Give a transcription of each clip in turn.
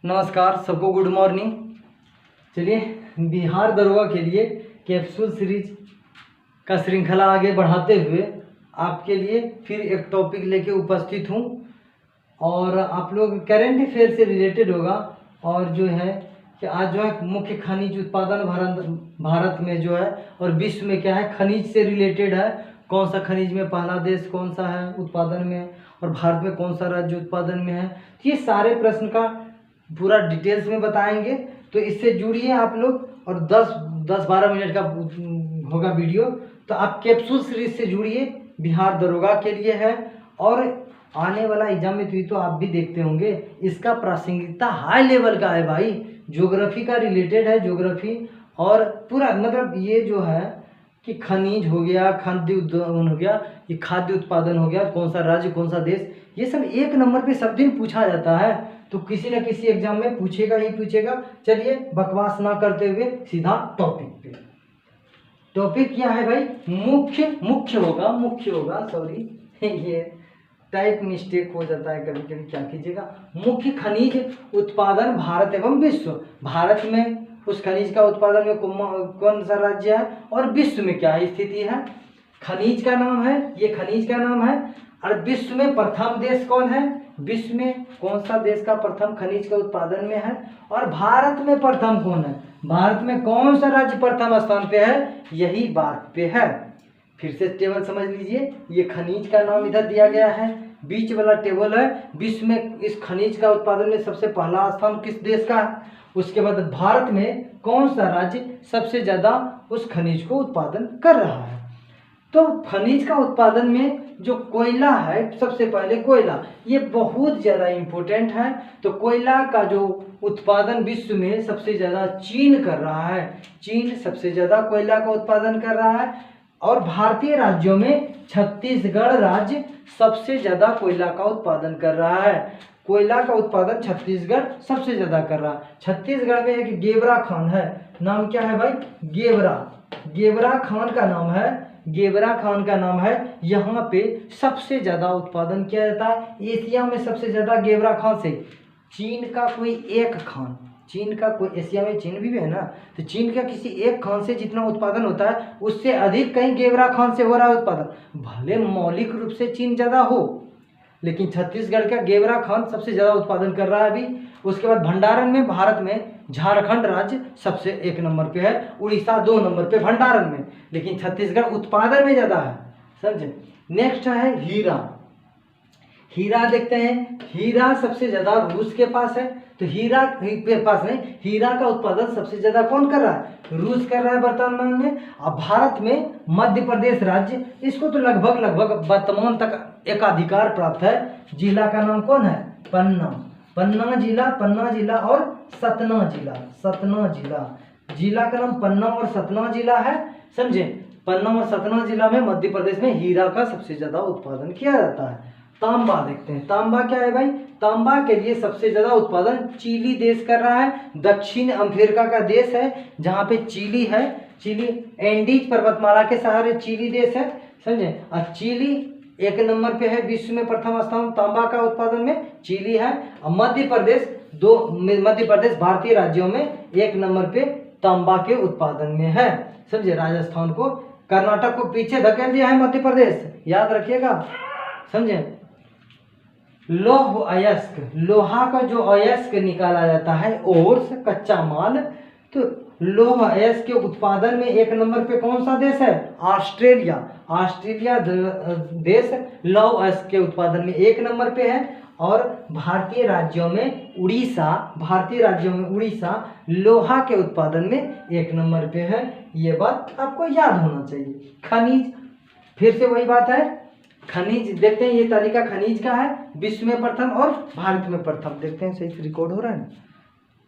नमस्कार सबको, good morning. चलिए, बिहार दरोगा के लिए कैप्सूल सीरीज का श्रृंखला आगे बढ़ाते हुए आपके लिए फिर एक टॉपिक लेके उपस्थित हूँ और आप लोग करेंट अफेयर से रिलेटेड होगा। और जो है कि आज जो है मुख्य खनिज उत्पादन भारत में जो है और विश्व में क्या है, खनिज से रिलेटेड है। कौन सा खनिज में पहला देश कौन सा है उत्पादन में, और भारत में कौन सा राज्य उत्पादन में है। तो ये सारे प्रश्न का पूरा डिटेल्स में बताएंगे, तो इससे जुड़िए आप लोग। और 10-12 मिनट का होगा वीडियो। तो आप कैप्सूल सीरीज से जुड़िए, बिहार दरोगा के लिए है। और आने वाला एग्जाम में तो आप भी देखते होंगे, इसका प्रासंगिकता हाई लेवल का है भाई। ज्योग्राफी का रिलेटेड है, ज्योग्राफी और पूरा मतलब ये जो है कि खनिज हो गया, खाद्य उद्यान हो गया, ये खाद्य उत्पादन हो गया, कौन सा राज्य कौन सा देश, ये सब एक नंबर पे सब दिन पूछा जाता है। तो किसी न किसी एग्जाम में पूछेगा ही पूछेगा। चलिए बकवास ना करते हुए सीधा टॉपिक पे। टॉपिक क्या है भाई? मुख्य होगा सॉरी ये टाइप मिस्टेक हो जाता है कभी कभी, क्या कीजिएगा। मुख्य खनिज उत्पादन भारत एवं विश्व। भारत में उस खनिज का उत्पादन में कौन सा राज्य है और विश्व में क्या स्थिति है। खनिज का नाम है, ये खनिज का नाम है। और विश्व में प्रथम देश कौन है, विश्व में कौन सा देश का प्रथम खनिज के उत्पादन में है। और भारत में प्रथम कौन है, भारत में कौन सा राज्य प्रथम स्थान पे है, यही बात पे है। फिर से टेबल समझ लीजिए, ये खनिज का नाम इधर दिया गया है, बीच वाला टेबल है विश्व में इस खनिज का उत्पादन में सबसे पहला स्थान किस देश का है। उसके बाद भारत में कौन सा राज्य सबसे ज्यादा उस खनिज को उत्पादन कर रहा है। तो खनिज का उत्पादन में जो कोयला है, सबसे पहले कोयला, ये बहुत ज़्यादा इम्पोर्टेंट है। तो कोयला का जो उत्पादन विश्व में सबसे ज़्यादा चीन कर रहा है। चीन सबसे ज़्यादा कोयला का उत्पादन कर रहा है। और भारतीय राज्यों में छत्तीसगढ़ राज्य सबसे ज़्यादा कोयला का उत्पादन कर रहा है। कोयला का उत्पादन छत्तीसगढ़ सबसे ज़्यादा कर रहा है। छत्तीसगढ़ में एक गेवरा खान है, नाम क्या है भाई? गेवरा खान का नाम है, गेवरा खान का नाम है। यहाँ पे सबसे ज्यादा उत्पादन किया जाता है एशिया में, सबसे ज्यादा गेवरा खान से। चीन का कोई एक खान, चीन का कोई, एशिया में चीन भी है ना, तो चीन का किसी एक खान से जितना उत्पादन होता है उससे अधिक कहीं गेवरा खान से हो रहा है उत्पादन। भले मौलिक रूप से चीन ज्यादा हो, लेकिन छत्तीसगढ़ का गेवरा खान सबसे ज्यादा उत्पादन कर रहा है अभी। उसके बाद भंडारण में भारत में झारखंड राज्य सबसे 1 नंबर पे है, उड़ीसा 2 नंबर पे भंडारण में, लेकिन छत्तीसगढ़ उत्पादन में ज्यादा है, समझे। नेक्स्ट है हीरा देखते हैं। हीरा सबसे ज्यादा रूस के पास है। तो हीरा के पास नहीं, हीरा का उत्पादन सबसे ज्यादा कौन कर रहा है? रूस कर रहा है वर्तमान में। अब भारत में मध्य प्रदेश राज्य, इसको तो लगभग वर्तमान तक एकाधिकार प्राप्त है। जिला का नाम कौन है? पन्ना जिला और सतना जिला। जिला का नाम पन्ना और सतना जिला है, समझे। पन्ना और सतना जिला में मध्य प्रदेश में हीरा का सबसे ज्यादा उत्पादन किया जाता है। तांबा देखते हैं, तांबा क्या है भाई? तांबा के लिए सबसे ज्यादा उत्पादन चिली देश कर रहा है। दक्षिण अमेरिका का देश है जहाँ पे चिली है। चिली एंडीज पर्वतमाला के सहारे चिली देश है, समझे। और चिली 1 नंबर पे है विश्व में, प्रथम स्थान तांबा का उत्पादन में चिली है। और मध्य प्रदेश भारतीय राज्यों में 1 नंबर पे तांबा के उत्पादन में है, समझे। राजस्थान को, कर्नाटक को पीछे धकेल दिया है मध्य प्रदेश, याद रखिएगा, समझे। लौह अयस्क, लोहा का जो अयस्क निकाला जाता है, ओर्स कच्चा माल, तो लौह अयस्क के उत्पादन में 1 नंबर पे कौन सा देश है? ऑस्ट्रेलिया देश लौह अयस्क के उत्पादन में 1 नंबर पे है। और भारतीय राज्यों में उड़ीसा लोहा के उत्पादन में 1 नंबर पे है। ये बात आपको याद होना चाहिए। खनिज, फिर से वही बात है, खनिज देखते हैं, ये तालिका खनिज का है, विश्व में प्रथम और भारत में प्रथम। देखते हैं सही से रिकॉर्ड हो रहा है ना,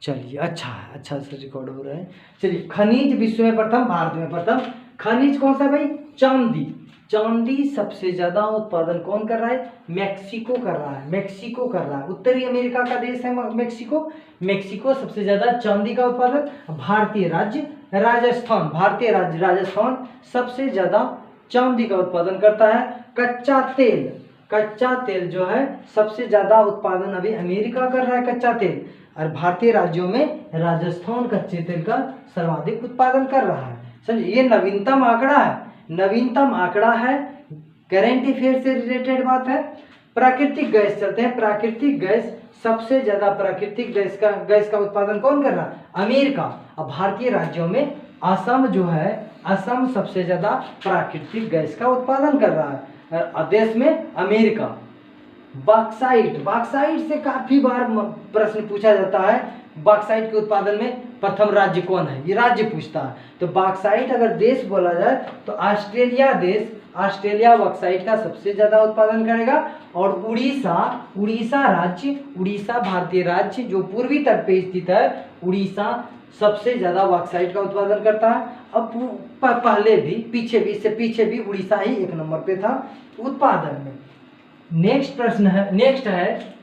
चलिए अच्छा से रिकॉर्ड हो रहा है। चलिए, खनिज विश्व में प्रथम, भारत में प्रथम। खनिज कौन सा भाई? चांदी सबसे ज्यादा उत्पादन कौन कर रहा है? मेक्सिको कर रहा है। उत्तरी अमेरिका का देश है मेक्सिको सबसे ज्यादा चांदी का उत्पादन। भारतीय राज्य राजस्थान सबसे ज्यादा चांदी का उत्पादन करता है। कच्चा तेल जो है सबसे ज्यादा उत्पादन अभी अमेरिका कर रहा है कच्चा तेल। और भारतीय राज्यों में राजस्थान कच्चे तेल का सर्वाधिक उत्पादन कर रहा है। समझिए, ये नवीनतम आंकड़ा है, नवीनतम आंकड़ा है, करेंट अफेयर से रिलेटेड बात है। प्राकृतिक गैस चलते हैं, प्राकृतिक गैस सबसे ज्यादा प्राकृतिक गैस का उत्पादन कौन कर रहा है? अमेरिका। अब भारतीय राज्यों में असम जो है, असम सबसे ज्यादा प्राकृतिक गैस का उत्पादन कर रहा है, देश में अमेरिका। बॉक्साइट, बॉक्साइट से काफी बार प्रश्न पूछा जाता है, बॉक्साइट के उत्पादन में प्रथम राज्य कौन है, ये राज्य पूछता है। तो बॉक्साइट अगर देश बोला जाए तो ऑस्ट्रेलिया देश, ऑस्ट्रेलिया बॉक्साइट का सबसे ज्यादा उत्पादन करेगा। और उड़ीसा, उड़ीसा राज्य, उड़ीसा भारतीय राज्य जो पूर्वी तट पे स्थित है, उड़ीसा सबसे ज्यादा बॉक्साइट का उत्पादन करता है। अब पहले भी, पीछे भी, इससे पीछे भी उड़ीसा ही 1 नंबर पे था उत्पादन में। नेक्स्ट प्रश्न है, नेक्स्ट है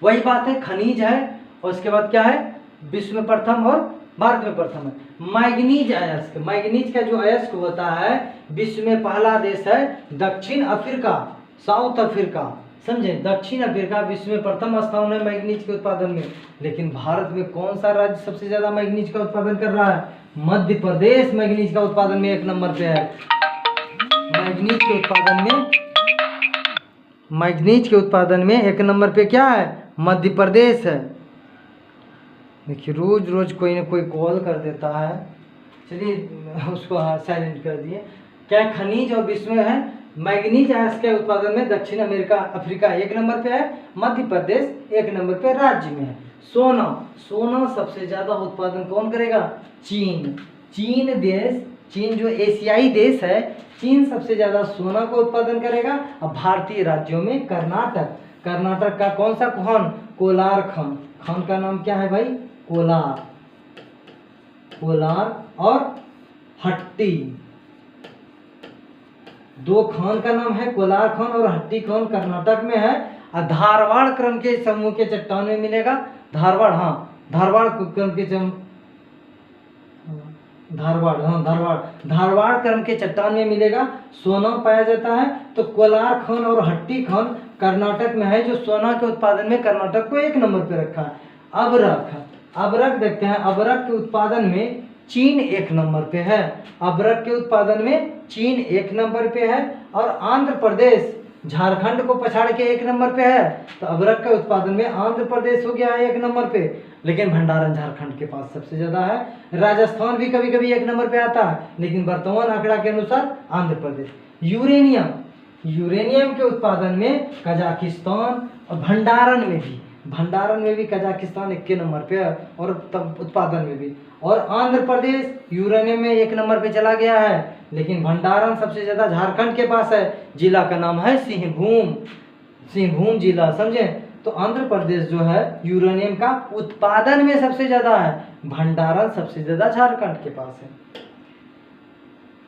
वही बात है, खनिज है, और उसके बाद क्या है, विश्व में प्रथम और भारत में प्रथम है मैग्नीज अयस्क। मैग्नीज का जो अयस्क होता है, विश्व में पहला देश है दक्षिण अफ्रीका, साउथ अफ्रीका। समझे, दक्षिण अफ्रीका विश्व में प्रथम स्थान है मैग्नीज के उत्पादन में। लेकिन भारत में कौन सा राज्य सबसे ज्यादा मैग्नीज का उत्पादन कर रहा है? मध्य प्रदेश मैग्नीज का उत्पादन में 1 नंबर पे है। मैग्नीज के उत्पादन में, मैग्नीज के उत्पादन में 1 नंबर पे क्या है? मध्य प्रदेश है। देखिए, रोज रोज कोई ना कोई कॉल कर देता है, चलिए उसको साइलेंट कर दिए। क्या खनिज और विश्व में है? मैग्नीज अयस्क के उत्पादन में दक्षिण अफ्रीका 1 नंबर पे है, मध्य प्रदेश 1 नंबर पे राज्य में है। सोना, सोना सबसे ज्यादा उत्पादन कौन करेगा? चीन। चीन देश, चीन जो एशियाई देश है, चीन सबसे ज्यादा सोना को उत्पादन करेगा। अब भारतीय राज्यों में कर्नाटक, कर्नाटक का कौन सा खान? कोलार खान। खान का नाम क्या है भाई? कोलार, कोलार और हट्टी, 2 खान का नाम है, कोलार खान और हट्टी खान कर्नाटक में है। और धारवाड़ क्रम के समूह के चट्टान में मिलेगा। धारवाड़, हाँ धारवाड़ क्रम के धारवाड़, हाँ धारवाड़ क्रम के चट्टान में मिलेगा, सोना पाया जाता है। तो कोलार खान और हट्टी खान कर्नाटक में है, जो सोना के उत्पादन में कर्नाटक को 1 नंबर पे रखा है। अबरक, अबरक देखते हैं, अबरक के उत्पादन में चीन 1 नंबर पे है। अबरक के उत्पादन में चीन 1 नंबर पे है। और आंध्र प्रदेश झारखंड को पछाड़ के 1 नंबर पे है। तो अबरक के उत्पादन में आंध्र प्रदेश हो गया है 1 नंबर पे, लेकिन भंडारण झारखंड के पास सबसे ज्यादा है। राजस्थान भी कभी कभी 1 नंबर पे आता है, लेकिन वर्तमान आंकड़ा के अनुसार आंध्र प्रदेश। यूरेनियम, यूरेनियम के उत्पादन में कजाकिस्तान, और भंडारण में भी कजाकिस्तान 1 नंबर पे है, और तब उत्पादन में भी। और आंध्र प्रदेश यूरेनियम में 1 नंबर पे चला गया है, लेकिन भंडारण सबसे ज्यादा झारखंड के पास है। जिला का नाम है सिंहभूम, सिंहभूम जिला। समझे, तो आंध्र प्रदेश जो है यूरेनियम का उत्पादन में सबसे ज्यादा है, भंडारण सबसे ज्यादा झारखंड के पास है।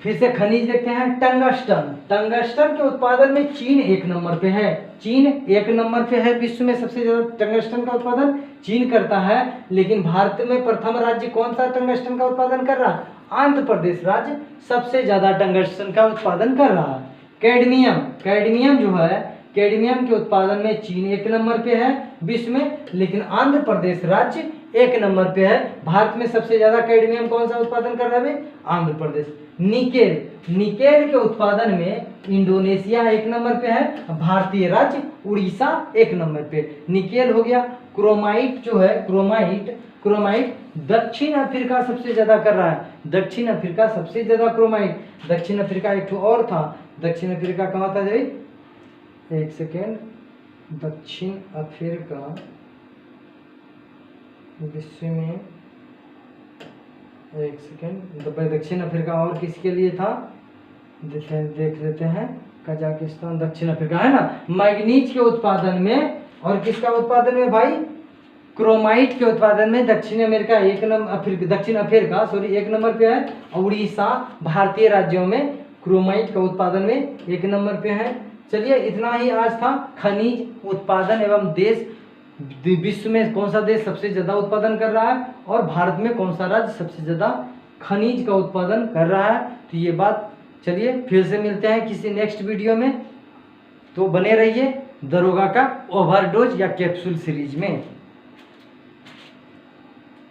फिर से खनिज देखते हैं, टंगस्टन। टंगस्टन के उत्पादन में चीन 1 नंबर पे है, चीन 1 नंबर पे है। विश्व में सबसे ज्यादा टंगस्टन का उत्पादन चीन करता है, लेकिन भारत में प्रथम राज्य कौन सा टंगस्टन का उत्पादन कर रहा है? आंध्र प्रदेश राज्य सबसे ज्यादा टंगस्टन का उत्पादन कर रहा है। कैडमियम, कैडमियम जो है, कैडमियम के उत्पादन में चीन 1 नंबर पे है विश्व में, लेकिन आंध्र प्रदेश राज्य 1 नंबर पे है। भारत में सबसे ज्यादा कैडमियम कौन सा उत्पादन कर रहा है? आंध्र प्रदेश। निकेल, निकेल के उत्पादन में इंडोनेशिया 1 नंबर पे है, भारतीय राज्य उड़ीसा 1 नंबर पे। निकेल हो गया। क्रोमाइट जो है, क्रोमाइट, क्रोमाइट दक्षिण अफ्रीका सबसे ज्यादा कर रहा है, दक्षिण अफ्रीका सबसे ज्यादा क्रोमाइट। दक्षिण अफ्रीका एक और था, दक्षिण अफ्रीका कहाँ था जी? 1 सेकेंड, दक्षिण अफ्रीका विश्व में, 1 सेकेंड, दक्षिण अफ्रीका और किसके लिए था? देख लेते हैं। कजाकिस्तान, दक्षिण अफ्रीका है ना। मैग्नीज के उत्पादन में, और किसका उत्पादन में भाई? क्रोमाइट के उत्पादन में दक्षिण अमेरिका 1 नंबर, दक्षिण अफ्रीका 1 नंबर पे है। उड़ीसा भारतीय राज्यों में क्रोमाइट का उत्पादन में 1 नंबर पे है। चलिए, इतना ही आज था खनिज उत्पादन एवं देश, विश्व में कौन सा देश सबसे ज्यादा उत्पादन कर रहा है, और भारत में कौन सा राज्य सबसे ज्यादा खनिज का उत्पादन कर रहा है। तो ये बात, चलिए फिर से मिलते हैं किसी नेक्स्ट वीडियो में, तो बने रहिए दरोगा का ओवरडोज या कैप्सूल सीरीज में।